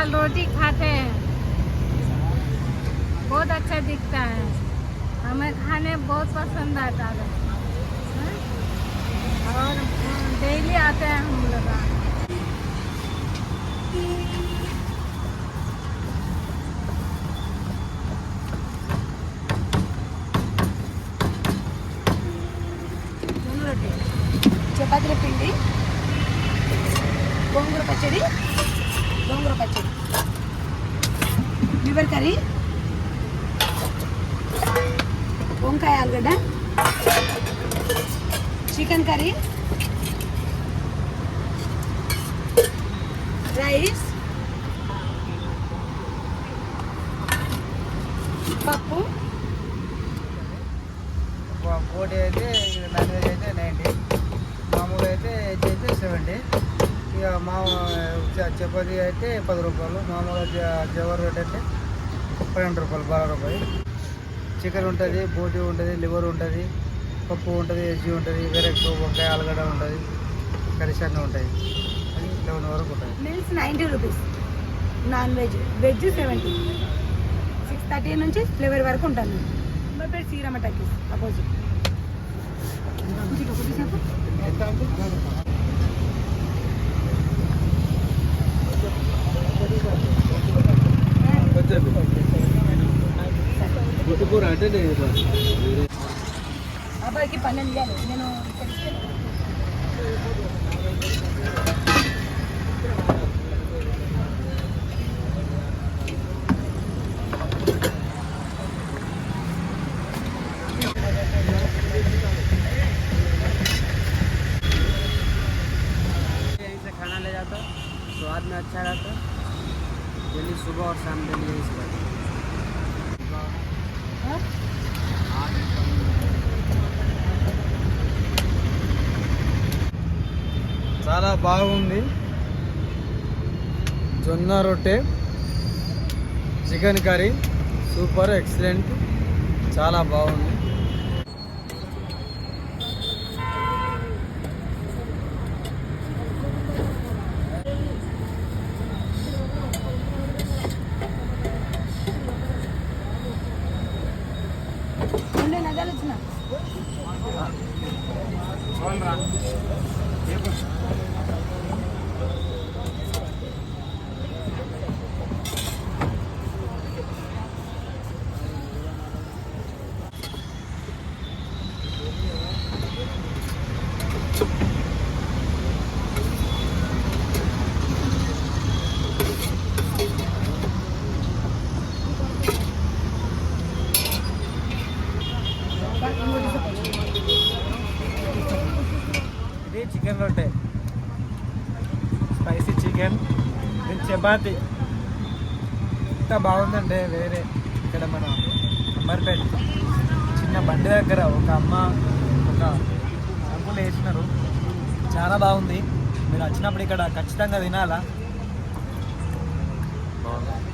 दाल रोटी खाते हैं, बहुत अच्छा दिखता है, हमें खाने बहुत पसंद आता है और डेली आते हैं हम लोग। చపాతీల పిండి, గోంగూర పచ్చడి, లివర్ కర్రీ, వంకాయ ఆలుగడ్డ, చికెన్ కర్రీ, రైస్, పప్పు. కోటి అయితే నాన్ వెజ్ అయితే 90, మామూలు అయితే వెజ్ అయితే 70. ఇక చపాతీ అయితే 10 రూపాయలు, మామూలుగా జవర్ రోటీ అయితే 12 రూపాయలు, 12 రూపాయలు. చికెన్ ఉంటుంది, బోటి ఉంటుంది, లివర్ ఉంటుంది, పప్పు ఉంటుంది, వెజ్ ఉంటుంది, వేరే వంకాయ ఆలుగడ్డ ఉంటుంది, కర్రీస్ అన్నీ ఉంటాయి. అది 11 వరకు ఉంటుంది. Meals 90 rupees, non veg, veg 70. 6:30 నుంచి 11 వరకు ఉంటాను. మా పేరు శ్రీరామ టాకీస్ అపోజిట్. అబ్బాయికి 12 ఇవ్వాలి. నేను खाना ले जाता, स्वाद में अच्छा रहता, डेली सुबह और शाम डेली यही सब। చాలా బాగుంది. జొన్న రొట్టె, చికెన్ కర్రీ సూపర్ ఎక్సలెంట్, చాలా బాగుంది. ఇది చికెన్ రొట్టె, స్పైసీ చికెన్, ఇది చపాతి. ఎంత బాగుందంటే వేరే. ఇక్కడ మన అమ్మర్పేట చిన్న బండి దగ్గర ఒక అమ్మ ఒక అంకుల్ వేసినారు, చాలా బాగుంది. మీరు వచ్చినప్పుడు ఇక్కడ ఖచ్చితంగా తినాలా. బాగుంది.